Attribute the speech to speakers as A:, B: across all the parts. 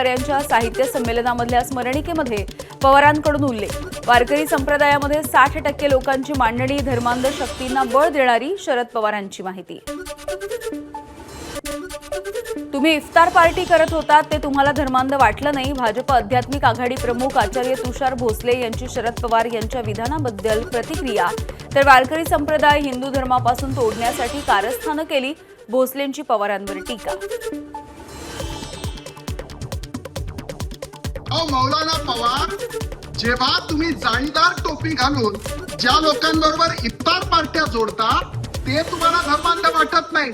A: यांच्या साहित्य संमेलनामधल्या स्मरणिकेमध्ये पवारांकडून उल्लेख. वारकरी संप्रदायामध्ये 60% लोकांची मांडणी, धर्मांध शक्तींना बळ देणारी शरद पवारांची माहिती. तुम्ही इफ्तार पार्टी करत होतात ते तुम्हाला धर्मांध वाटलं नाही. भाजप आध्यात्मिक आघाडी प्रमुख आचार्य तुषार भोसले यांची शरद पवार यांच्या विधानाबद्दल प्रतिक्रिया. तर वारकरी संप्रदाय हिंदू धर्मापासून तोडण्यासाठी कारस्थानं केली, भोसलेंची पवारांवर टीका.
B: मौलाना पवार, जेव्हा तुम्ही जाळीदार टोपी घालून ज्या लोकांबरोबर इफ्तार पार्ट्या जोडता ते तुम्हाला धर्मांध वाटत नाही,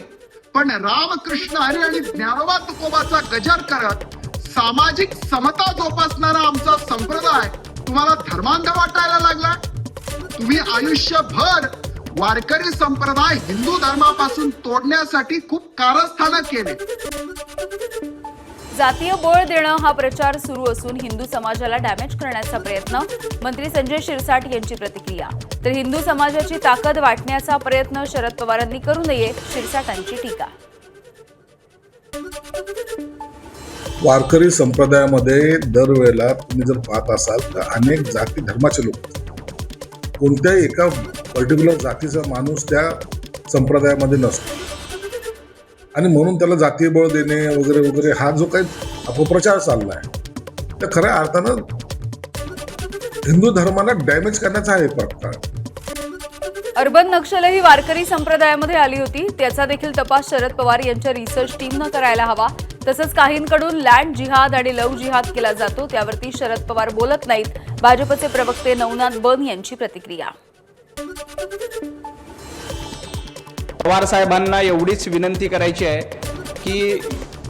B: पण रामकृष्ण हरी आणि ज्ञानोबा तुकोबाचा गजर करत सामाजिक समता जोपासणारा आमचा संप्रदाय तुम्हाला धर्मांध वाटायला लागला. तुम्ही आयुष्यभर वारकरी संप्रदाय हिंदू धर्मापासून तोडण्यासाठी खूप कारस्थानं केले.
A: जातीय बळ देणं हा प्रचार सुरू असून हिंदू समाजाला डॅमेज करण्याचा प्रयत्न, मंत्री संजय शिरसाट यांची प्रतिक्रिया. तर हिंदू समाजाची ताकद वाटण्याचा प्रयत्न शरद पवारांनी करू नये, शिरसाटांची टीका.
C: वारकरी संप्रदायामध्ये दरवेळेला तुम्ही जर पाहत असाल तर अनेक जाती धर्माचे लोक, कोणत्याही एका पर्टिक्युलर जातीचा माणूस त्या संप्रदायामध्ये नसतो आणि म्हणून त्याला जातीय बळ देणे वगैरे वगैरे हा जो काही अपप्रचार चालला आहे तर खऱ्या अर्थानं हिंदू धर्माला डॅमेज करण्याचा हा एक प्रकार.
A: अर्बन नक्षलही वारकरी संप्रदायामध्ये आली होती, त्याचा देखील तपास शरद पवार यांच्या रिसर्च टीमनं करायला हवा. तसंच काहींकडून लँड जिहाद आणि लव्ह जिहाद केला जातो, त्यावरती शरद पवार बोलत नाहीत. भाजपचे प्रवक्ते नवनाथ बन यांची प्रतिक्रिया.
D: पवार साहेबांना एवढीच विनंती करायची आहे की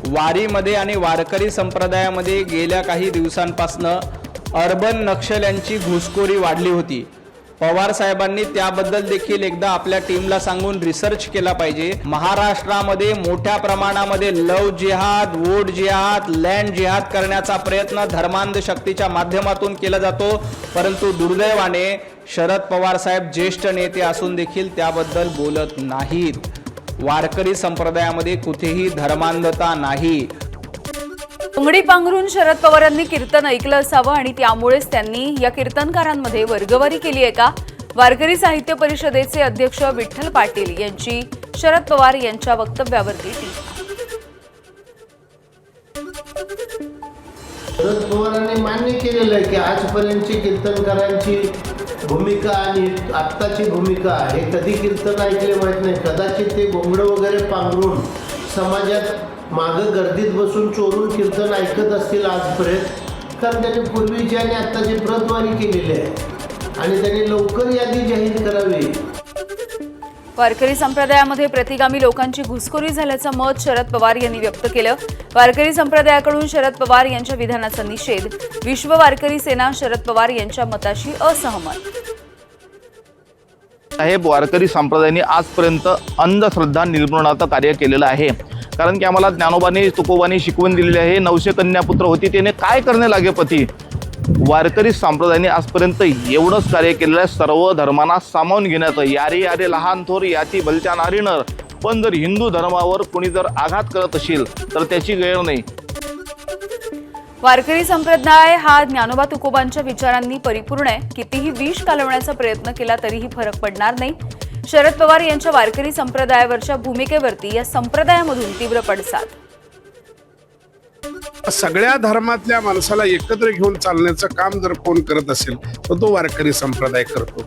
D: वारीमध्ये आणि वारकरी संप्रदायामध्ये गेल्या काही दिवसांपासनं अर्बन नक्षल्यांची घुसखोरी वाढली होती. पवार साहेबांनी त्याबद्दल देखील एकदा आपल्या टीमला सांगून रिसर्च केला पाहिजे. महाराष्ट्रामध्ये मोठ्या प्रमाणामध्ये लव जिहाद, वोट जिहाद, लँड जिहाद करण्याचा प्रयत्न धर्मांध शक्तीच्या माध्यमातून केला जातो, परंतु दुर्दैवाने शरद पवार साहेब ज्येष्ठ नेते असून देखील त्याबद्दल बोलत नाहीत. वारकरी संप्रदायामध्ये कुठेही धर्मांधता नाही.
A: उंगडी पांघरून शरद पवारांनी कीर्तन ऐकलं असावं आणि त्यामुळेच त्यांनी या कीर्तनकारांमध्ये वर्गवारी केली आहे का? वारकरी साहित्य परिषदेचे अध्यक्ष विठ्ठल पाटील यांची शरद पवार यांच्या वक्तव्यावरती टीका.
E: शरद पवारांनी मान्य केलेलं आहे की आजपर्यंतची कीर्तनकारांची भूमिका आणि आत्ताची भूमिका हे कधी कीर्तन ऐकले माहीत नाही. कदाचित ते घोंगडं वगैरे पांघरून समाजात मागं गर्दीत बसून चोरून कीर्तन ऐकत असतील आजपर्यंत, कारण त्यांनी पूर्वीची आणि आत्ताची प्रतवारी केलेली आहे आणि त्यांनी लवकर यादी जाहीर करावी.
A: वारकरी संप्रदायामध्ये प्रतिगामी लोकांची घुसखोरी झाल्याचं मत शरद पवार यांनी व्यक्त केलं. वारकरी संप्रदायाकडून शरद पवार यांच्या विधानाचा निषेध. विश्व वारकरी सेना शरद पवार यांच्या मताशी असहमत.
F: साहेब, वारकरी संप्रदायाने आजपर्यंत अंधश्रद्धा निर्मूलनाचं कार्य केलेलं आहे. कारण की आम्हाला ज्ञानोबाने तुकोबाने शिकवून दिलेली आहे, 900 कन्यापुत्र होती त्याने काय करणे लागे पती. वारकरी संप्रदायाने आजपर्यंत एवढंच कार्य केलेलं आहे, सर्व धर्मांना सामावून घेण्याचं. यारे यारे लहान थोर याती भलत्या नारी नर. पण जर हिंदू धर्मावर कोणी जर आघात करत असेल तर त्याची गैर नाही.
A: वारकरी संप्रदाय हा ज्ञानोबा तुकोबांच्या विचारांनी परिपूर्ण आहे. कितीही विष कालवण्याचा प्रयत्न केला तरीही फरक पडणार नाही. शरद पवार यांच्या वारकरी संप्रदायावरच्या भूमिकेवरती या संप्रदायामधून तीव्र पडसाद.
G: सगळ्या धर्मातल्या माणसाला एकत्र घेऊन चालण्याचं काम जर कोण करत असेल तर तो वारकरी संप्रदाय करतो.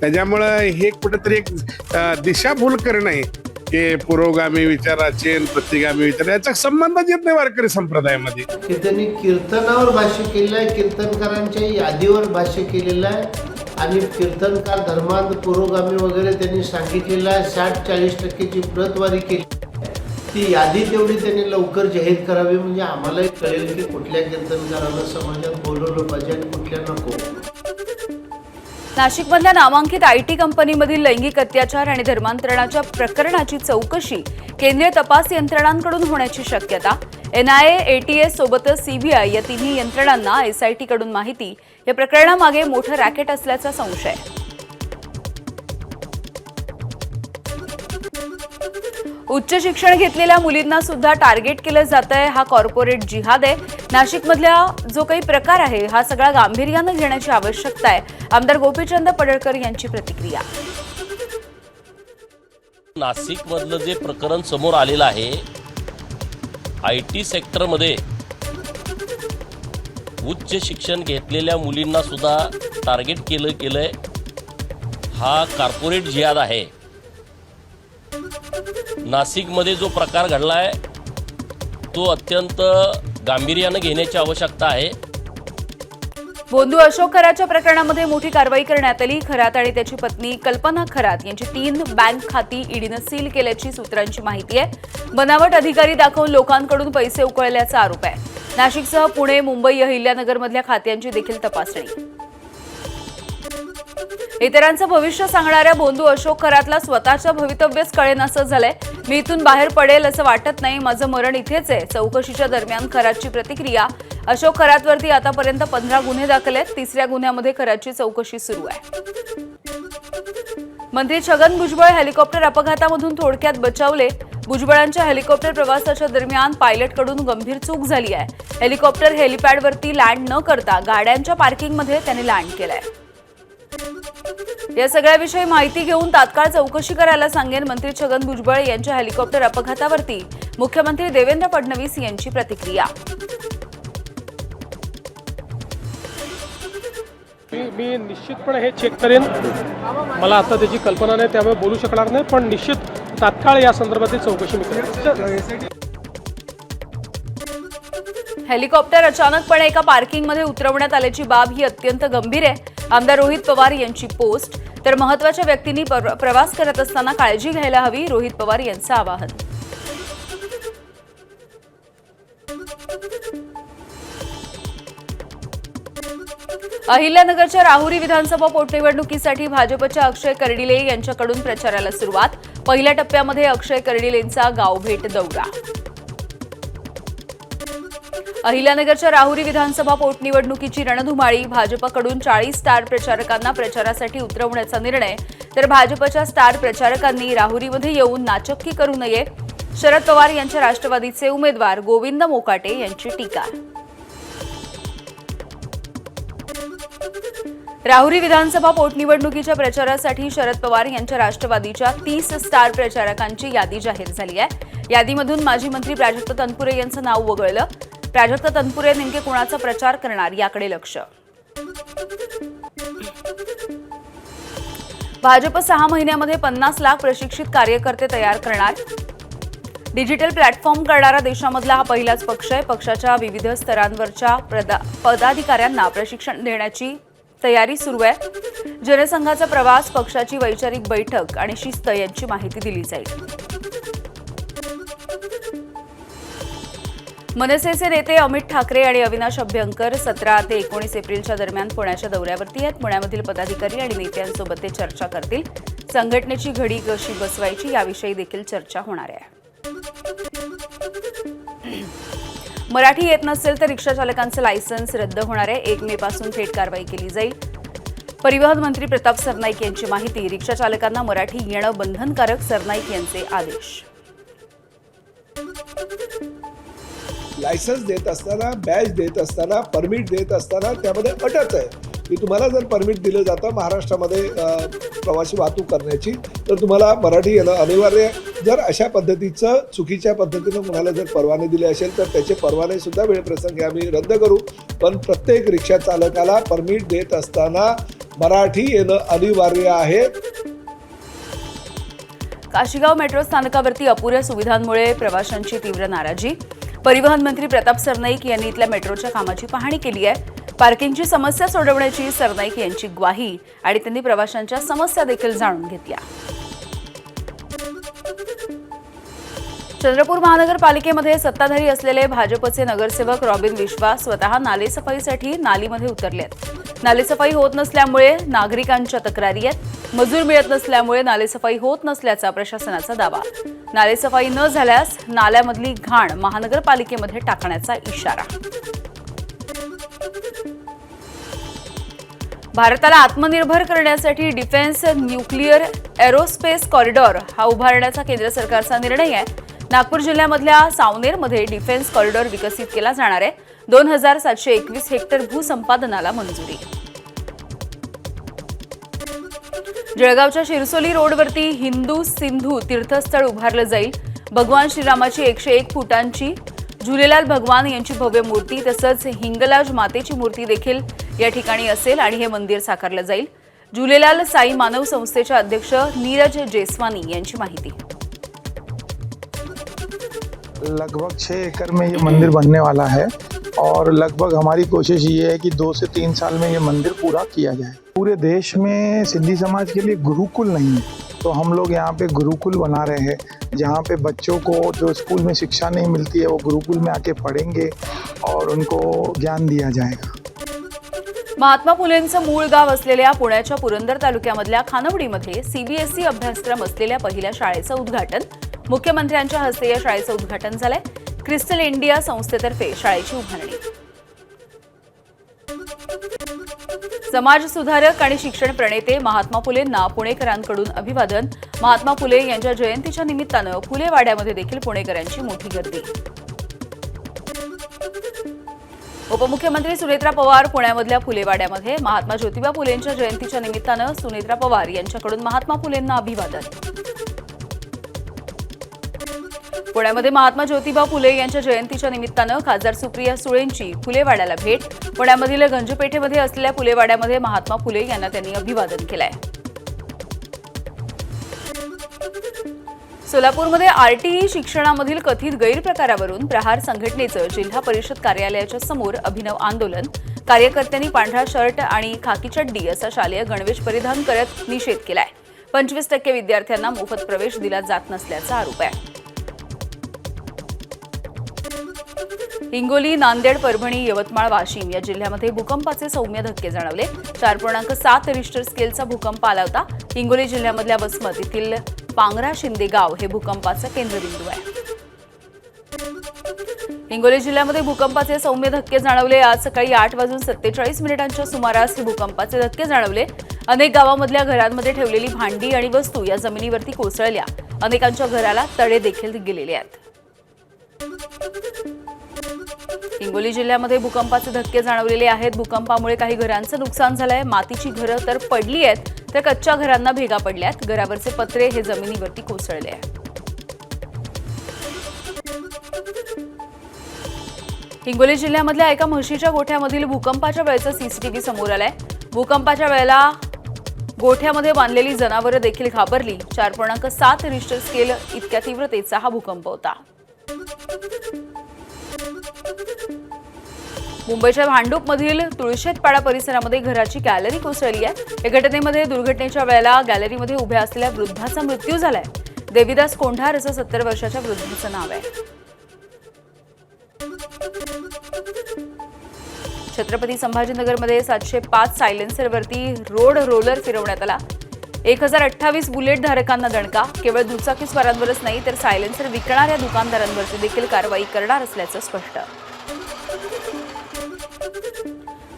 G: त्याच्यामुळं हे कुठेतरी एक दिशाभूल करणे की पुरोगामी विचाराचे प्रतिगामी विचार याचा संबंधच येत नाही वारकरी संप्रदायामध्ये.
E: की त्यांनी कीर्तनावर भाष्य केलेलं आहे, कीर्तनकारांच्या यादीवर भाष्य केलेलं आहे आणि कीर्तनकार धर्मांध पुरोगामी वगैरे त्यांनी सांगितलेलं आहे. 60-40% प्रतवारी केली. ती यादी तेवढी त्यांनी लवकर जाहीर करावी म्हणजे आम्हालाही कळेल की कुठल्या कीर्तनकाराला समाजात बोलवलं पाहिजे आणि कुठल्या नको.
A: नाशिकमधल्या नामांकित आयटी कंपनीमधील लैंगिक अत्याचार आणि धर्मांतरणाच्या प्रकरणाची चौकशी केंद्रीय तपास यंत्रणांकडून होण्याची शक्यता. NIA, ATS सोबतच CBI या तिन्ही यंत्रणांना SIT कडून माहिती. या प्रकरणामागे मोठं रॅकेट असल्याचा संशय. उच्च शिक्षण घेतलेल्या मुलींना सुद्धा टार्गेट केलं जातंय. हा कॉर्पोरेट जिहाद आहे. नाशिकमधला जो काही प्रकार आहे हा सगळा गांभीर्यानं घेण्याची आवश्यकता आहे. आमदार गोपीचंद पडळकर यांची प्रतिक्रिया.
H: नाशिकमधलं जे प्रकरण समोर आलेलं आहे, IT सेक्टरमध्ये उच्च शिक्षण घेतलेल्या मुलींना सुद्धा टार्गेट केलंय. हा कॉर्पोरेट जिहाद आहे. नाशिकमध्ये जो प्रकार घडला आहे तो अत्यंत गांभीर्यानं घेण्याची आवश्यकता आहे.
A: बोंधू अशोक खरातच्या प्रकरणामध्ये मोठी कारवाई करण्यात आली. खरात आणि त्याची पत्नी कल्पना खरात यांची 3 बँक खाती ईडीनं सील केल्याची सूत्रांची माहिती आहे. बनावट अधिकारी दाखवून लोकांकडून पैसे उकळल्याचा आरोप आहे. नाशिकसह पुणे, मुंबई, अहिल्यानगरमधल्या खात्यांची देखील तपासणी. इतरांचं भविष्य सांगणाऱ्या बोंधू अशोक खरातला स्वतःचं भवितव्यच कळेनासं झालंय. मी इथून बाहेर पडेल असं वाटत नाही. माझं मरण इथेच आहे. चौकशीच्या दरम्यान खरातची प्रतिक्रिया. अशोक खरातवरती आतापर्यंत 15 गुन्हे दाखल आहेत. 3ऱ्या गुन्ह्यामध्ये खरातची चौकशी सुरू आहे. मंत्री छगन भुजबळ हेलिकॉप्टर अपघातामधून थोडक्यात बचावले. भुजबळांच्या हेलिकॉप्टर प्रवासाच्या दरम्यान पायलटकडून गंभीर चूक झाली आहे. हेलिकॉप्टर हेलिपॅडवरती लँड न करता गाड्यांच्या पार्किंगमध्ये त्याने लँड केलंय. या सगळ्याविषयी माहिती घेऊन तात्काळ चौकशी करायला सांगेन. मंत्री छगन भुजबळ यांच्या हेलिकॉप्टर अपघातावरती मुख्यमंत्री देवेंद्र फडणवीस यांची प्रतिक्रिया.
I: मी निश्चितपणे हे चेक करेन. मला आता त्याची कल्पना नाही, त्यामुळे बोलू शकणार नाही, पण निश्चित तात्काळ या संदर्भातील चौकशी मी करेन.
A: हेलिकॉप्टर अचानकपणे एका पार्किंगमध्ये उतरवण्यात आल्याची बाब ही अत्यंत गंभीर आहे. आमदार रोहित पवार यांची पोस्ट. तर महत्त्वाच्या व्यक्तींनी प्रवास करत असताना काळजी घ्यायला हवी, रोहित पवार यांचं आवाहन. अहिल्यानगरच्या राहुरी विधानसभा पोटनिवडणुकीसाठी भाजपच्या अक्षय कर्डिले यांच्याकडून प्रचाराला सुरुवात. पहिल्या टप्प्यामध्ये अक्षय कर्डिलेंचा गावभेट दौरा. अहिल्यानगरच्या राहुरी विधानसभा पोटनिवडणुकीची रणधुमाळी. भाजपकडून 40 स्टार प्रचारकांना प्रचारासाठी उतरवण्याचा निर्णय. तर भाजपच्या स्टार प्रचारकांनी राहुरीमध्ये येऊन नाचक्की करू नये. शरद पवार यांच्या राष्ट्रवादीचे उमेदवार गोविंद मोकाटे यांची टीका. राहुरी विधानसभा पोटनिवडणुकीच्या प्रचारासाठी शरद पवार यांच्या राष्ट्रवादीच्या 30 स्टार प्रचारकांची यादी जाहीर झाली आहे. यादीमधून माजी मंत्री प्राजक्त तनपुरे यांचं नाव वगळलं. प्राजक्त तनपुरे नेमके कुणाचा प्रचार करणार याकडे लक्ष. भाजप 6 महिन्यामध्ये 50 लाख प्रशिक्षित कार्यकर्ते तयार करणार. डिजिटल प्लॅटफॉर्म करणारा देशामधला हा पहिलाच पक्ष आहे. पक्षाच्या विविध स्तरांवरच्या पदाधिकाऱ्यांना प्रशिक्षण देण्याची तयारी सुरू आहे. जनसंघाचा प्रवास, पक्षाची वैचारिक बैठक आणि शिस्त यांची माहिती दिली जाईल. मनसेचे नेते अमित ठाकरे आणि अविनाश अभ्यंकर 17 ते 19 एप्रिलच्या दरम्यान पुण्याच्या दौऱ्यावरती आहेत. पुण्यामधील पदाधिकारी आणि नेत्यांसोबत ते चर्चा करतील. संघटनेची घडी कशी बसवायची याविषयी देखील चर्चा होणार आहे. मराठी येत नसेल तर रिक्षा चालकांचं लायसन्स रद्द होणार आहे. 1 मे पासून थेट कारवाई केली जाईल. परिवहन मंत्री प्रताप सरनाईक यांची माहिती. रिक्षा चालकांना मराठी येणं बंधनकारक, सरनाईक यांचे आदेश.
J: लायसन्स देत असताना, बॅच देत असताना, परमिट देत असताना त्यामध्ये अटच आहे की तुम्हाला जर परमिट दिलं जातं महाराष्ट्रामध्ये प्रवासी वाहतूक करण्याची, तर तुम्हाला मराठी येणं अनिवार्य आहे. जर अशा पद्धतीचं चुकीच्या पद्धतीनं कुणाला जर परवाने दिले असेल तर त्याचे परवाने सुद्धा वेळप्रसंगी आम्ही रद्द करू. पण प्रत्येक रिक्षा चालकाला परमिट देत असताना मराठी येणं अनिवार्य आहे.
A: काशीगाव मेट्रो स्थानकावरती अपुऱ्या सुविधांमुळे प्रवाशांची तीव्र नाराजी. परिवहन मंत्री प्रताप सरनाईक यांनी इथल्या मेट्रोच्या कामाची पाहणी केली आहे. पार्किंगची समस्या सोडवण्याची सरनाईक यांची ग्वाही आणि त्यांनी प्रवाशांच्या समस्या देखील जाणून घेतल्या. चंद्रपूर महानगरपालिकेमध्ये सत्ताधारी असलेले भाजपचे नगरसेवक रॉबिन विश्वास स्वतः नालेसफाईसाठी नालीमध्ये उतरलेत. नालेसफाई होत नसल्यामुळे नागरिकांच्या तक्रारी आहेत. मजूर मिळत नसल्यामुळे नालेसफाई होत नसल्याचा प्रशासनाचा दावा. नालेसफाई न झाल्यास नाल्यामधली घाण महानगरपालिकेमध्ये टाकण्याचा इशारा. भारताला आत्मनिर्भर करण्यासाठी डिफेन्स न्यूक्लिअर एरोस्पेस कॉरिडॉर हा उभारण्याचा केंद्र सरकारचा निर्णय आहे. नागपूर जिल्ह्यामधल्या सावनेरमध्ये डिफेन्स कॉरिडॉर विकसित केला जाणार आहे. 2721 हेक्टर भूसंपादनाला मंजुरी. जळगावच्या शिरसोली रोडवरती हिंदू सिंधू तीर्थस्थळ उभारलं जाईल. भगवान श्रीरामाची 101 फुटांची झुलेलाल भगवान यांची भव्य मूर्ती तसंच हिंगलाज मातेची मूर्ती देखील या ठिकाणी असेल आणि हे मंदिर साकारलं जाईल. झुलेलाल साई मानव संस्थेचे अध्यक्ष नीरज जेसवानी यांची माहिती.
K: लगभग 6 एकड़ में ये मंदिर बनने वाला है और लगभग हमारी कोशिश ये है कि 2 से 3 साल में ये मंदिर पूरा किया जाए. पूरे देश में सिंधी समाज के लिए गुरुकुल नहीं है, तो हम लोग यहाँ पे गुरुकुल बना रहे हैं जहाँ पे बच्चों को जो स्कूल में शिक्षा नहीं मिलती है वो गुरुकुल में आके पढ़ेंगे और उनको ज्ञान दिया जाएगा.
A: महात्मा फुलेंचं मूळ गाव असलेल्या पुण्याच्या पुरंदर तालुक्यामधल्या खानवडीमध्ये सीबीएसई अभ्यासक्रम असलेल्या पहिल्या शाळेचं उद्घाटन. मुख्यमंत्र्यांच्या हस्ते या शाळेचं उद्घाटन झालंय. क्रिस्टल इंडिया संस्थेतर्फे शाळेची उभारणी. समाज सुधारक आणि शिक्षण प्रणेते महात्मा फुलेंना पुणेकरांकडून अभिवादन. महात्मा फुले यांच्या जयंतीच्या निमित्तानं फुले वाड्यामध्ये देखील पुणेकरांची मोठी गर्दी. उपमुख्यमंत्री सुनेत्रा पवार पुण्यामधल्या फुलेवाड्यामध्ये महात्मा ज्योतिबा फुलेंच्या जयंतीच्या निमित्तानं सुनेत्रा पवार यांच्याकडून महात्मा फुलेंना अभिवादन. पुण्यामध्ये महात्मा ज्योतिबा फुले यांच्या जयंतीच्या निमित्तानं खासदार सुप्रिया सुळेंची फुलेवाड्याला भेट. पुण्यामधील गंजपेठेमध्ये असलेल्या फुलेवाड्यामध्ये महात्मा फुले यांना त्यांनी अभिवादन केलंय. सोलापूरमध्ये आरटीई शिक्षणामधील कथित गैरप्रकारावरून प्रहार संघटनेचं जिल्हा परिषद कार्यालयाच्या समोर अभिनव आंदोलन. कार्यकर्त्यांनी पांढरा शर्ट आणि खाकी चड्डी असा शालेय गणवेश परिधान करत निषेध केलाय. 25% विद्यार्थ्यांना मोफत प्रवेश दिला जात नसल्याचा आरोप आहे. हिंगोली, नांदेड, परभणी, यवतमाळ, वाशिम या जिल्ह्यामध्ये भूकंपाचे सौम्य धक्के जाणवले. 4.7 रिश्टर स्केलचा भूकंप आला होता. हिंगोली जिल्ह्यामधल्या वसमत येथील पांगरा शिंदे गाव हे भूकंपाचं केंद्रबिंदू आहे. हिंगोली जिल्ह्यामध्ये भूकंपाचे सौम्य धक्के जाणवले. आज सकाळी 8:47 सुमारास हे भूकंपाचे धक्के जाणवले. अनेक गावांमधल्या घरांमध्ये ठेवलेली भांडी आणि वस्तू या जमिनीवरती कोसळल्या. अनेकांच्या घराला तडे देखील गेलेले आहेत. हिंगोली जिल्ह्यामध्ये भूकंपाचे धक्के जाणवलेले आहेत. भूकंपामुळे काही घरांचं नुकसान झालंय. मातीची घरं तर पडली आहेत तर कच्च्या घरांना भेगा पडल्यात. घरावरचे पत्रे हे जमिनीवरती कोसळले आहेत. हिंगोली जिल्ह्यामधल्या एका म्हशीच्या गोठ्यामधील भूकंपाच्या वेळेचं सीसीटीव्ही समोर आलंय. भूकंपाच्या वेळेला गोठ्यामध्ये बांधलेली जनावरं देखील घाबरली. 4.7 रिश्टर स्केल इतक्या तीव्रतेचा हा भूकंप होता. मुंबईच्या भांडूपमधील तुळशेतपाडा परिसरामध्ये घराची गॅलरी कोसळली आहे. या घटनेमध्ये दुर्घटनेच्या वेळेला गॅलरीमध्ये उभ्या असलेल्या वृद्धाचा मृत्यू झालाय. देविदास कोंढार असं 70 वर्षाच्या वृद्धाचं नाव आहे. छत्रपती संभाजीनगरमध्ये 705 सायलेन्सरवरती रोड रोलर फिरवण्यात आला. 1028 बुलेट धारकांना दणका. केवळ दुचाकीस्वारांवरच नाही तर सायलेन्सर विकणाऱ्या दुकानदारांवरती देखील कारवाई करणार असल्याचं स्पष्ट.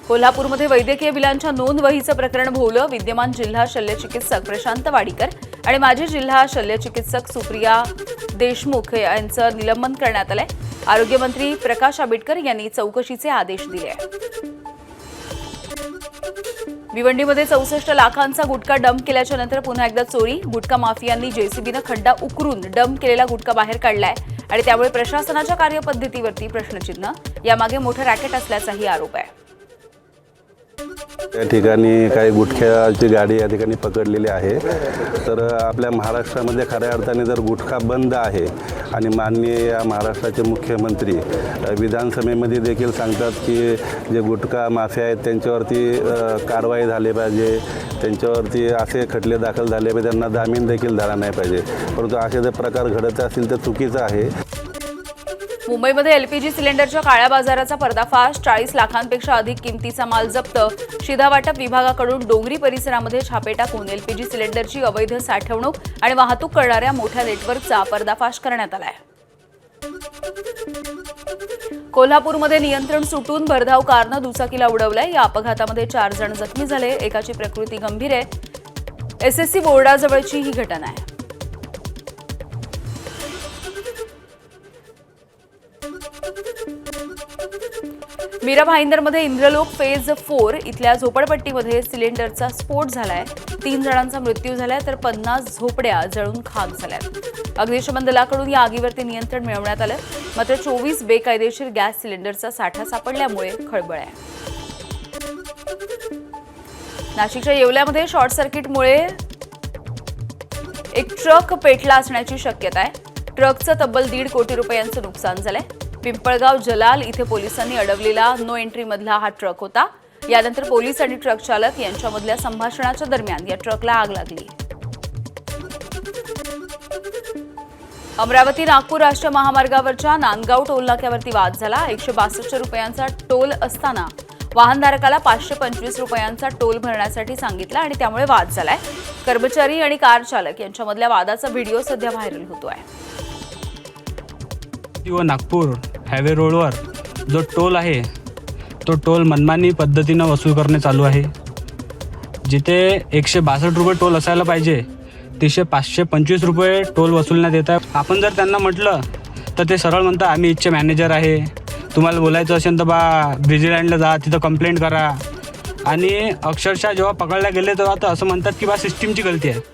A: कोल्हापूरमध्ये वैद्यकीय बिलांच्या नोंद वहीचं प्रकरण भोवलं. विद्यमान जिल्हा शल्यचिकित्सक प्रशांत वाडीकर आणि माजी जिल्हा शल्यचिकित्सक सुप्रिया देशमुख यांचं निलंबन करण्यात आलंय. आरोग्यमंत्री प्रकाश आंबेडकर यांनी चौकशीचे आदेश दिले. भिवंडीमध्ये 64 लाखांचा गुटखा डंप केल्याच्या नंतर पुन्हा एकदा चोरी. गुटखा माफियांनी जेसीबीनं खड्डा उकरून डंप केलेला गुटखा बाहेर काढलाय आणि त्यामुळे प्रशासनाच्या कार्यपद्धतीवरती प्रश्नचिन्ह. यामागे मोठं रॅकेट असल्याचाही आरोप आहे.
L: या ठिकाणी काही गुटख्याची गाडी या ठिकाणी पकडलेली आहे. तर आपल्या महाराष्ट्रामध्ये खऱ्या अर्थाने जर गुटखा बंद आहे आणि माननीय महाराष्ट्राचे मुख्यमंत्री विधानसभेमध्ये देखील सांगतात की जे गुटखा माफिया आहेत त्यांच्यावरती कारवाई झाली पाहिजे, त्यांच्यावरती असे खटले दाखल झाले पाहिजे, त्यांना जामीन देखील झाला नाही पाहिजे. परंतु असे जर प्रकार घडत असतील तर चुकीचं आहे.
A: मुंबईमध्ये एलपीजी सिलेंडरच्या काळ्या बाजाराचा पर्दाफाश. 40 लाखांपेक्षा अधिक किमतीचा माल जप्त. शिधा वाटप विभागाकडून डोंगरी परिसरामध्ये छापे टाकून एलपीजी सिलेंडरची अवैध साठवणूक आणि वाहतूक करणाऱ्या मोठ्या नेटवर्कचा पर्दाफाश करण्यात आलाय. कोल्हापूरमध्ये नियंत्रण सुटून भरधाव कारनं दुचाकीला उडवलंय. या अपघातामध्ये 4 जण जखमी झाले. एकाची प्रकृती गंभीर आहे. SSC बोर्डाजवळची ही घटना आहे. मीरा भाईंदरमध्ये इंद्रलोक फेज 4 इथल्या झोपडपट्टीमध्ये सिलेंडरचा स्फोट झालाय. 3 जणांचा मृत्यू झालाय तर 50 झोपड्या जळून खाक झाल्यात. अग्निशमन दलाकडून या आगीवरती नियंत्रण मिळवण्यात आलं. मात्र 24 बेकायदेशीर गॅस सिलेंडरचा साठा सापडल्यामुळे खळबळ आहे. नाशिकच्या येवल्यामध्ये शॉर्ट सर्किटमुळे एक ट्रक पेटला असण्याची शक्यता आहे. ट्रकचं तब्बल 1.5 कोटी रुपयांचं नुकसान झालंय. पिंपळगाव जलाल इथे पोलिसांनी अडवलेला नो एंट्री मधला हा ट्रक होता. यानंतर पोलीस आणि ट्रक चालक यांच्यामधल्या संभाषणाच्या दरम्यान या ट्रकला आग लागली. अमरावती नागपूर राष्ट्रीय महामार्गावरच्या नांदगाव टोल नाक्यावरती वाद झाला. 162 रुपयांचा टोल असताना वाहनधारकाला 525 रुपयांचा टोल भरण्यासाठी सांगितला आणि त्यामुळे वाद झालाय. कर्मचारी आणि कार चालक यांच्यामधल्या वादाचा व्हिडिओ सध्या व्हायरल होतोय.
M: व नागपूर हायवे रोडवर जो टोल आहे तो टोल मनमानी पद्धतीनं वसूल करणे चालू आहे. जिथे 162 रुपये टोल असायला पाहिजे तिथे 525 रुपये टोल वसूलण्यात येत आहे. आपण जर त्यांना म्हटलं तर ते सरळ म्हणतात आम्ही इथचे मॅनेजर आहे, तुम्हाला बोलायचं असेल तर ब्रिजिलँडला जा, तिथं कंप्लेंट करा. आणि अक्षरशः जेव्हा पकडल्या गेले तेव्हा तर असं म्हणतात की सिस्टीमची गलती आहे.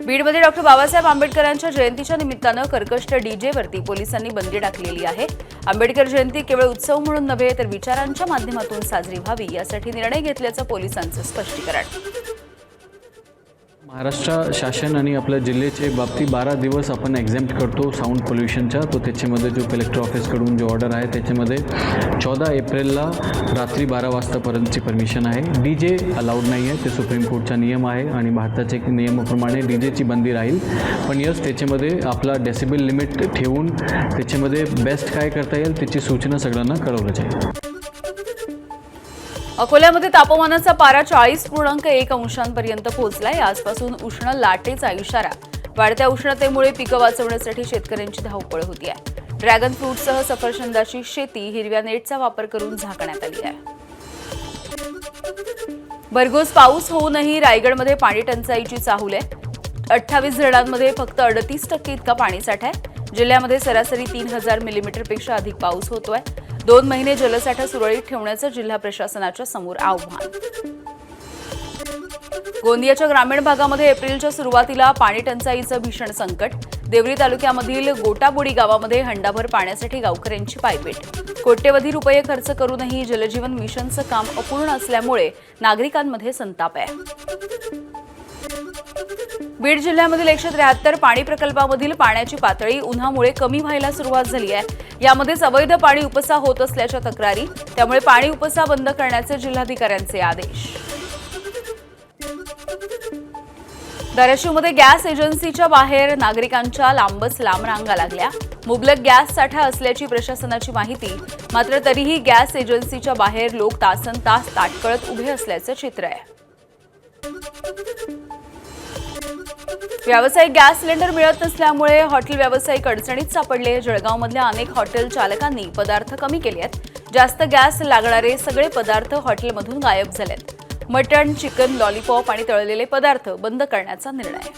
A: बीडमध्ये डॉक्टर बाबासाहेब आंबेडकरांच्या जयंतीच्या निमित्तानं कर्कश डीजेवरती पोलिसांनी बंदी टाकलेली आहे. आंबेडकर जयंती केवळ उत्सव म्हणून नव्हे तर विचारांच्या माध्यमातून साजरी व्हावी यासाठी निर्णय घेतल्याचं पोलिसांचं स्पष्टीकरण.
N: महाराष्ट्र शासन आणि आपल्या जिल्ह्याचे बाबतीत 12 दिवस आपण एक्झॅम्प्ट करतो साऊंड पोल्युशनचा. तो त्याच्यामध्ये जो कलेक्टर ऑफिसकडून जो ऑर्डर आहे त्याच्यामध्ये 14 एप्रिलला रात्री 12 वाजतापर्यंतची परमिशन आहे. DJ अलाउड नाही आहे, ते सुप्रीम कोर्टचा नियम आहे आणि भारताच्या नियमाप्रमाणे DJची बंदी राहील. पण यस त्याच्यामध्ये आपला डेसिबल लिमिट ठेवून त्याच्यामध्ये बेस्ट काय करता येईल त्याची सूचना सगळ्यांना कळवलं जाईल.
A: अकोल्यामध्ये तापमानाचा पारा 40.1 अंशांपर्यंत पोहोचलाय. आजपासून उष्ण लाटेचा इशारा. वाढत्या उष्णतेमुळे पिकं वाचवण्यासाठी शेतकऱ्यांची धावपळ होती आहे. ड्रॅगन फ्रूटसह सफरचंदाची शेती हिरव्या नेटचा वापर करून झाकण्यात आली आहे. भरघोस पाऊस होऊनही रायगडमध्ये पाणी टंचाईची चाहूल आहे. 28 धरणांमध्ये फक्त 38% इतका पाणीसाठा आहे. जिल्ह्यामध्ये सरासरी 3000 मिलीमीटरपेक्षा अधिक पाऊस होतोय. 2 महिने जलसाठा सुरळीत ठेवण्याचं जिल्हा प्रशासनाच्या समोर आव्हान. गोंदियाच्या ग्रामीण भागामध्ये एप्रिलच्या सुरुवातीला पाणी टंचाईचं भीषण संकट. देवरी तालुक्यामधील गोटाबोडी गावामध्ये हंडाभर पाण्यासाठी गावकऱ्यांची पायपेट. कोट्यवधी रुपये खर्च करूनही जलजीवन मिशनचं काम अपूर्ण असल्यामुळे नागरिकांमध्ये संताप आहे. बीड जिल्ह्यामधील 173 पाणी प्रकल्पामधील पाण्याची पातळी उन्हामुळे कमी व्हायला सुरुवात झाली आहे. यामध्येच अवैध पाणी उपसा होत असल्याच्या तक्रारी. त्यामुळे पाणी उपसा बंद करण्याचे जिल्हाधिकाऱ्यांचे आदेश. धाराशिवमध्ये गॅस एजन्सीच्या बाहेर नागरिकांच्या लांबच लांब रांगा लागल्या. मुबलक गॅस साठा असल्याची प्रशासनाची माहिती. मात्र तरीही गॅस एजन्सीच्या बाहेर लोक तासनतास ताटकळत उभे असल्याचं चित्र आहे. व्यावसायिक गॅस सिलेंडर मिळत नसल्यामुळे हॉटेल व्यावसायिक अडचणीत सापडले. जळगावमधल्या अनेक हॉटेल चालकांनी पदार्थ कमी केले आहेत. जास्त गॅस लागणारे सगळे पदार्थ हॉटेलमधून गायब झालेत. मटण, चिकन, लॉलीपॉप आणि तळलेले पदार्थ बंद करण्याचा निर्णय.